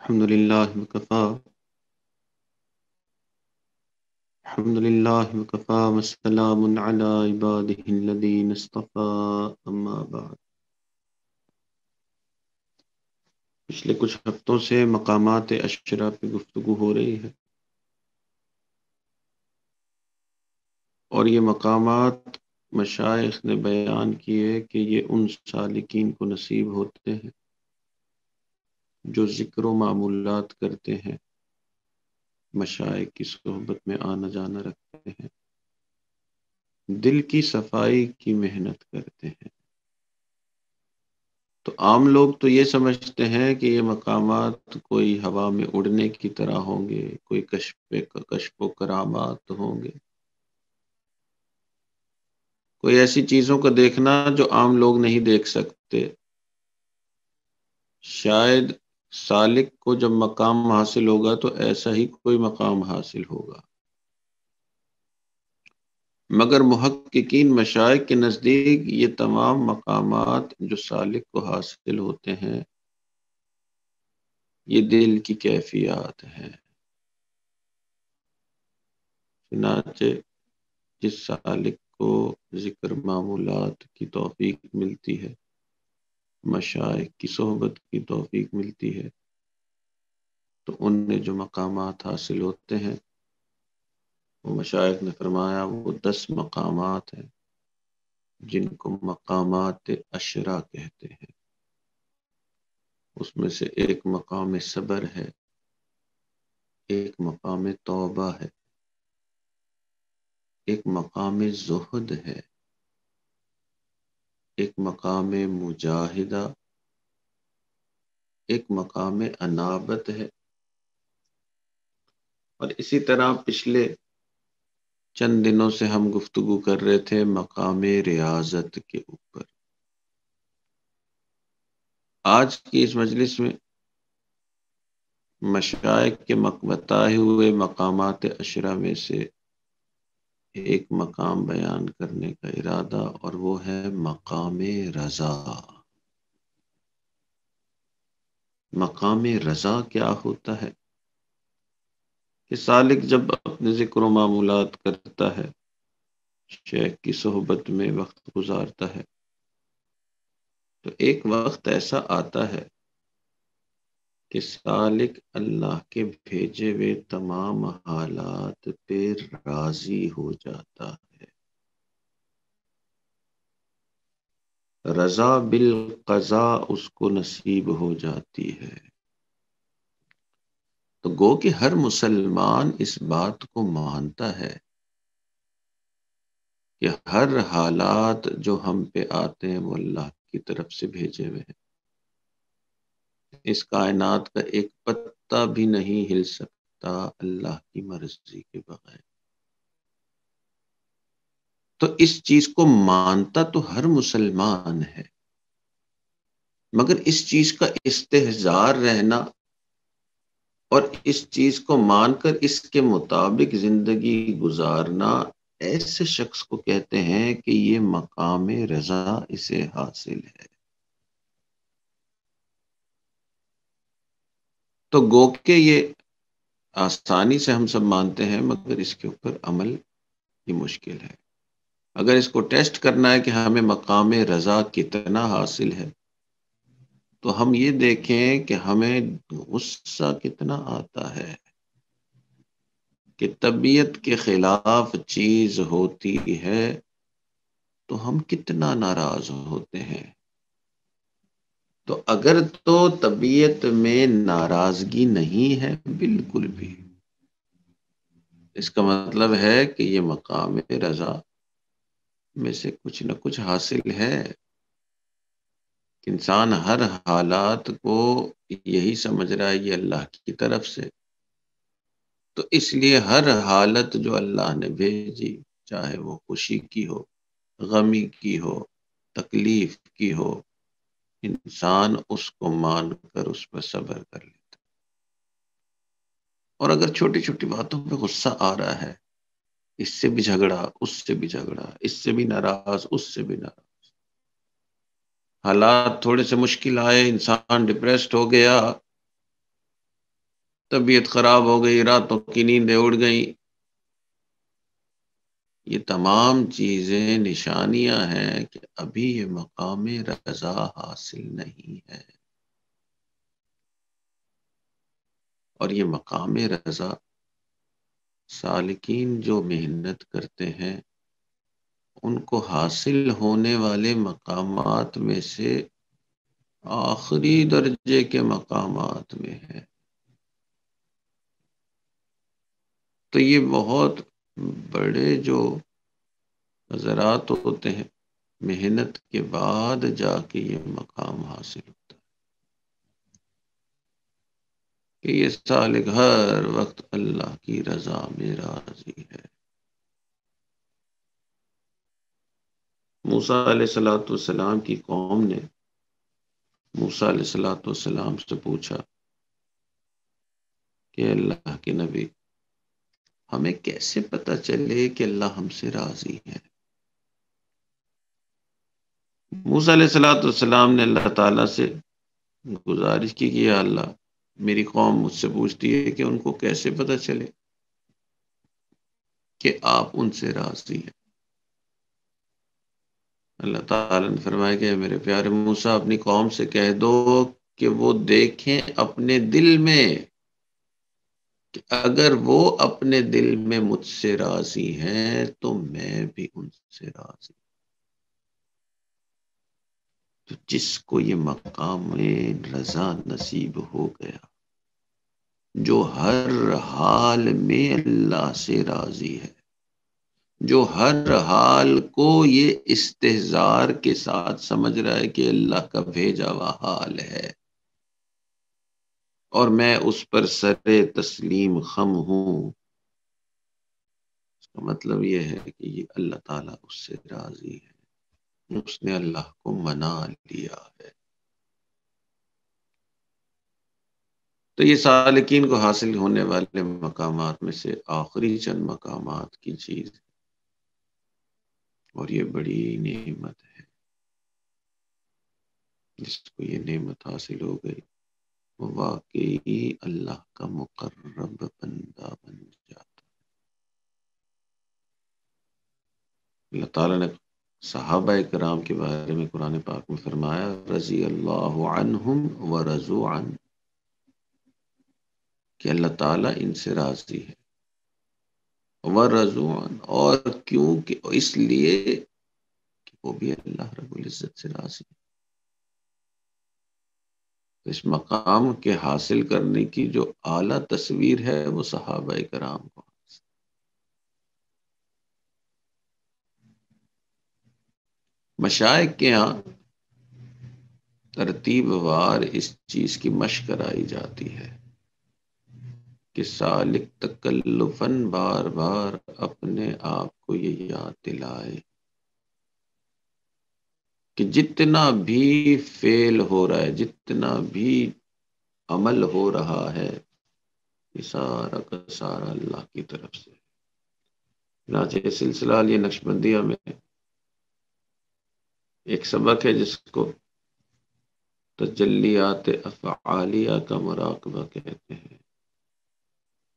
الحمد لله وكفى الحمد لله وكفى والسلام على عباده الذين اصطفى اما بعد۔ پچھلے کچھ ہفتوں سے مقامات عشرہ پہ گفتگو ہو رہی ہے، اور یہ مقامات مشائخ نے بیان کیے کہ یہ ان سالکین کو نصیب ہوتے ہیں جو ذکر و معمولات کرتے ہیں، مشائخ کی صحبت میں آنا جانا رکھتے ہیں، دل کی صفائی کی محنت کرتے ہیں۔ تو عام لوگ تو یہ سمجھتے ہیں کہ یہ مقامات کوئی ہوا میں اڑنے کی طرح ہوں گے، کوئی کشف و کرامات ہوں گے، کوئی ایسی چیزوں کا دیکھنا جو عام لوگ نہیں دیکھ سکتے۔ شاید سالک کو جب مقام حاصل ہوگا تو ایسا ہی کوئی مقام حاصل ہوگا، مگر محققین مشائخ کے نزدیک یہ تمام مقامات جو سالک کو حاصل ہوتے ہیں یہ دل کی کیفیات ہیں۔ چنانچہ جس سالک کو ذکر معمولات کی توفیق ملتی ہے، مشائخ کی صحبت کی توفیق ملتی ہے، تو انہیں جو مقامات حاصل ہوتے ہیں وہ مشائخ نے فرمایا وہ 10 مقامات ہیں جن کو مقامات عشرہ کہتے ہیں۔ اس میں سے ایک مقام صبر ہے، ایک مقام توبہ ہے، ایک مقام زہد ہے، ایک مقام مجاہدہ، ایک مقام انابت ہے، اور اسی طرح پچھلے چند دنوں سے ہم گفتگو کر رہے تھے مقام ریاضت کے اوپر۔ آج کی اس مجلس میں مشائخ کے بتائے ہوئے مقامات عشرہ میں سے ایک مقام بیان کرنے کا ارادہ، اور وہ ہے مقام رضا۔ مقام رضا کیا ہوتا ہے؟ کہ سالک جب اپنے ذکر و معمولات کرتا ہے، شیخ کی صحبت میں وقت گزارتا ہے، تو ایک وقت ایسا آتا ہے کہ سالک اللہ کے بھیجے ہوئے تمام حالات پہ راضی ہو جاتا ہے۔ رضا بالقضاء اس کو نصیب ہو جاتی ہے۔ تو گو کہ ہر مسلمان اس بات کو مانتا ہے کہ ہر حالات جو ہم پہ آتے ہیں وہ اللہ کی طرف سے بھیجے ہوئے ہیں۔ اس کائنات کا ایک پتا بھی نہیں ہل سکتا اللہ کی مرضی کے بغیر۔ تو اس چیز کو مانتا تو ہر مسلمان ہے، مگر اس چیز کا استحضار رہنا اور اس چیز کو مان کر اس کے مطابق زندگی گزارنا، ایسے شخص کو کہتے ہیں کہ یہ مقام رضا اسے حاصل ہے۔ تو گو کہ یہ آسانی سے ہم سب مانتے ہیں، مگر اس کے اوپر عمل یہ مشکل ہے۔ اگر اس کو ٹیسٹ کرنا ہے کہ ہمیں مقام رضا کتنا حاصل ہے، تو ہم یہ دیکھیں کہ ہمیں غصہ کتنا آتا ہے کہ طبیعت کے خلاف چیز ہوتی ہے تو ہم کتنا ناراض ہوتے ہیں۔ تو اگر تو طبیعت میں ناراضگی نہیں ہے بالکل بھی، اس کا مطلب ہے کہ یہ مقام رضا میں سے کچھ نہ کچھ حاصل ہے۔ انسان ہر حالات کو یہی سمجھ رہا ہے یہ اللہ کی طرف سے، تو اس لیے ہر حالت جو اللہ نے بھیجی، چاہے وہ خوشی کی ہو، غمی کی ہو، تکلیف کی ہو، انسان اس کو مان کر اس پر صبر کر لیتا۔ اور اگر چھوٹی چھوٹی باتوں پہ غصہ آ رہا ہے، اس سے بھی جھگڑا، اس سے بھی جھگڑا، اس سے بھی ناراض، اس سے بھی ناراض، حالات تھوڑے سے مشکل آئے، انسان ڈپریسڈ ہو گیا، طبیعت خراب ہو گئی، راتوں کی نیندیں اڑ گئیں، یہ تمام چیزیں نشانیاں ہیں کہ ابھی یہ مقام رضا حاصل نہیں ہے۔ اور یہ مقام رضا سالکین جو محنت کرتے ہیں ان کو حاصل ہونے والے مقامات میں سے آخری درجے کے مقامات میں ہے۔ تو یہ بہت بڑے جو حضرات ہوتے ہیں، محنت کے بعد جا کے یہ مقام حاصل ہوتا ہے کہ یہ سالک ہر وقت اللہ کی رضا میں راضی ہے۔ موسیٰ علیہ السلام کی قوم نے موسیٰ علیہ السلام سے پوچھا کہ اللہ کے نبی، ہمیں کیسے پتہ چلے کہ اللہ ہم سے راضی ہے؟ موسیٰ علیہ السلام نے اللہ تعالیٰ سے گزارش کی کہ یا اللہ، میری قوم مجھ سے پوچھتی ہے کہ ان کو کیسے پتہ چلے کہ آپ ان سے راضی ہیں۔ اللہ تعالیٰ نے فرمایا کہ میرے پیارے موسیٰ، اپنی قوم سے کہہ دو کہ وہ دیکھیں اپنے دل میں کہ اگر وہ اپنے دل میں مجھ سے راضی ہیں تو میں بھی ان سے راضی۔ تو جس کو یہ مقام رضا نصیب ہو گیا، جو ہر حال میں اللہ سے راضی ہے، جو ہر حال کو یہ استحضار کے ساتھ سمجھ رہا ہے کہ اللہ کا بھیجا ہوا حال ہے اور میں اس پر سر تسلیم خم ہوں، اس کا مطلب یہ ہے کہ یہ اللہ تعالیٰ اس سے راضی ہے، اس نے اللہ کو منا لیا ہے۔ تو یہ سالکین کو حاصل ہونے والے مقامات میں سے آخری چند مقامات کی چیز ہے، اور یہ بڑی نعمت ہے۔ جس کو یہ نعمت حاصل ہو گئی وہ واقعی اللہ کا مقرب بندہ بن جاتا۔ اللہ تعالیٰ نے صحابہ کرام کے بارے میں قرآن پاک میں فرمایا رضی اللہ عنہم ورضوا عنہ، کہ اللہ تعالیٰ ان سے راضی ہے، ورضوا عنہ، اور کیوں کہ اس لیے کہ وہ بھی اللہ رب العزت سے راضی ہے۔ اس مقام کے حاصل کرنے کی جو اعلیٰ تصویر ہے وہ صحابہ کرام کو۔ مشائخ کے ہاں ترتیب وار اس چیز کی مشق کرائی جاتی ہے کہ سالک تکلفاً بار بار اپنے آپ کو یہ یاد دلائے کہ جتنا بھی فعل ہو رہا ہے، جتنا بھی عمل ہو رہا ہے، یہ سارا کا سارا اللہ کی طرف سے۔ چنانچہ سلسلہ علی نقشبندیہ میں ایک سبق ہے جس کو تجلیات افعالیہ کا مراقبہ کہتے ہیں۔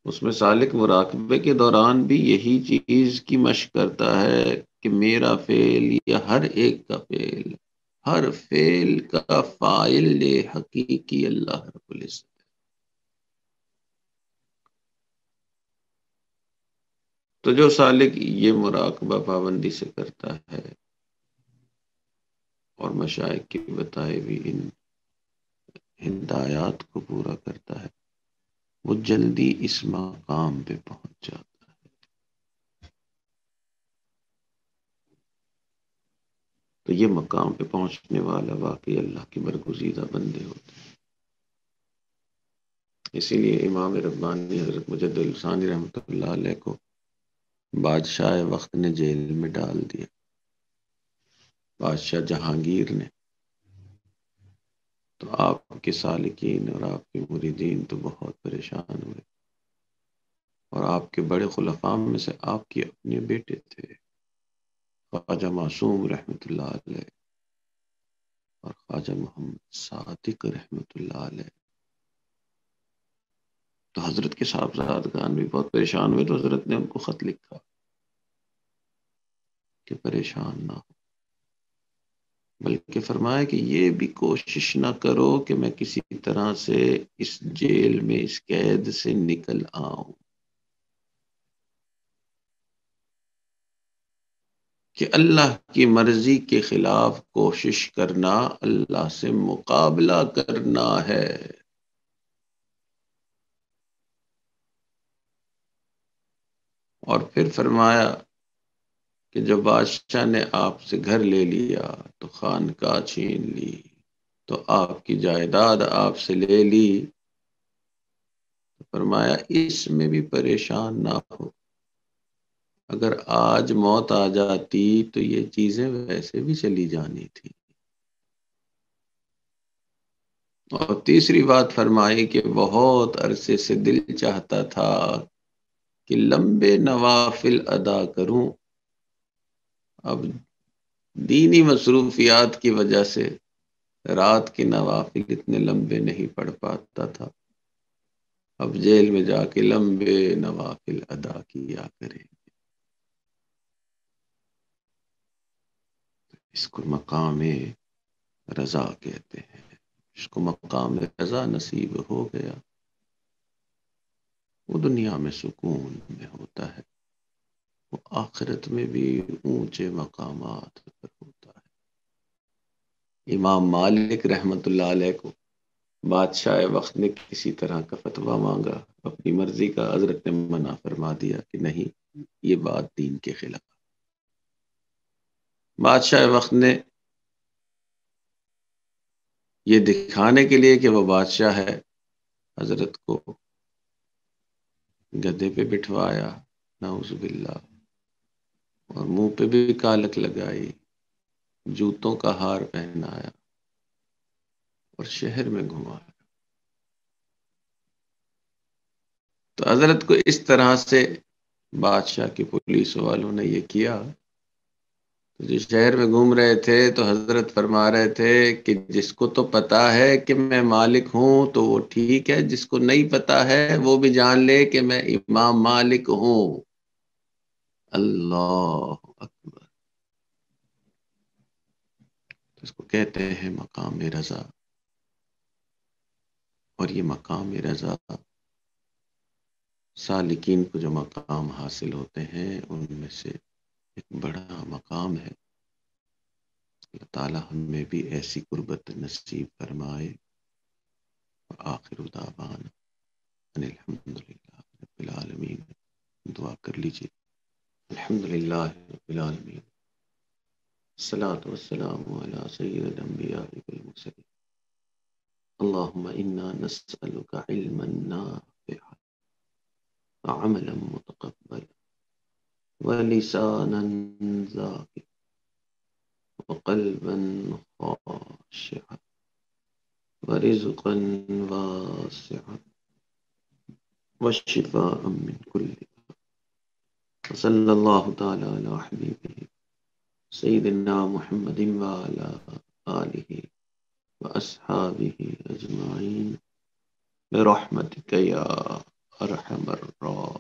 اس میں سالک مراقبے کے دوران بھی یہی چیز کی مشق کرتا ہے کہ میرا فعل یا ہر ایک کا فعل، ہر فعل کا فاعل حقیقی اللہ رب العزت۔ تو جو سالک یہ مراقبہ پابندی سے کرتا ہے اور مشائخ کی بتائے بھی ان ہدایات کو پورا کرتا ہے، وہ جلدی اس مقام پہ پہنچ جاتا ہے۔ تو یہ مقام پہ پہنچنے والا واقعی اللہ کے برگزیدہ بندے ہوتے ہیں۔ اسی لیے امام ربانی حضرت مجدد الثانی رحمۃ اللہ علیہ کو بادشاہ وقت نے جیل میں ڈال دیا، بادشاہ جہانگیر نے۔ تو آپ کے سالکین اور آپ کے مریدین تو بہت پریشان ہوئے، اور آپ کے بڑے خلفاء میں سے آپ کے اپنے بیٹے تھے خواجہ معصوم رحمۃ اللہ علیہ اور خواجہ محمد صادق رحمۃ اللہ علیہ۔ تو حضرت کے صاحبزادگان بھی بہت پریشان ہوئے، تو حضرت نے ان کو خط لکھا کہ پریشان نہ ہو، بلکہ فرمایا کہ یہ بھی کوشش نہ کرو کہ میں کسی طرح سے اس جیل میں، اس قید سے نکل آؤں، کہ اللہ کی مرضی کے خلاف کوشش کرنا اللہ سے مقابلہ کرنا ہے۔ اور پھر فرمایا کہ جب بادشاہ نے آپ سے گھر لے لیا تو خانقاہ چھین لی، تو آپ کی جائیداد آپ سے لے لی، فرمایا اس میں بھی پریشان نہ ہو، اگر آج موت آ جاتی تو یہ چیزیں ویسے بھی چلی جانی تھی۔ اور تیسری بات فرمائی کہ بہت عرصے سے دل چاہتا تھا کہ لمبے نوافل ادا کروں، اب دینی مصروفیات کی وجہ سے رات کے نوافل اتنے لمبے نہیں پڑھ پاتا تھا، اب جیل میں جا کے لمبے نوافل ادا کیا کرے۔ اس کو مقام رضا کہتے ہیں، اس کو مقام رضا نصیب ہو گیا، وہ دنیا میں سکون میں ہوتا ہے، وہ آخرت میں بھی اونچے مقامات پر ہوتا ہے۔ امام مالک رحمت اللہ علیہ کو بادشاہ وقت نے کسی طرح کا فتویٰ مانگا، اپنی مرضی کا، حضرت نے منع فرما دیا کہ نہیں، یہ بات دین کے خلاف۔ بادشاہ وقت نے یہ دکھانے کے لیے کہ وہ بادشاہ ہے، حضرت کو گدھے پہ بٹھوایا، نعوذ باللہ، اور منہ پہ بھی کالک لگائی، جوتوں کا ہار پہنایا اور شہر میں گھمایا۔ تو حضرت کو اس طرح سے بادشاہ کی پولیس والوں نے یہ کیا، جو شہر میں گھوم رہے تھے تو حضرت فرما رہے تھے کہ جس کو تو پتا ہے کہ میں مالک ہوں تو وہ ٹھیک ہے، جس کو نہیں پتا ہے وہ بھی جان لے کہ میں امام مالک ہوں۔ اللہ اکبر! اس کو کہتے ہیں مقام رضا، اور یہ مقام رضا سالکین کو جو مقام حاصل ہوتے ہیں ان میں سے ایک بڑا مقام ہے۔ اللہ تعالی ہمیں بھی ایسی قربت نصیب فرمائے۔ آخر دعوانا ان الحمدللہ رب العالمین۔ دعا کر لیجیے۔ الحمدللہ رب العالمین، الصلاة والسلام علی سید الانبیاء والمرسلین، اللہم انا نسألک علما نافعا وعملا متقبلا ولسانا ذاکرا وقلبا خاشعا ورزقا واسعا والشفاء من كل داء، وصلی اللہ تعالی علی حبیبہ سیدنا محمد وعلی آلہ واصحابہ اجمعین برحمتک یا ارحم الراحمین۔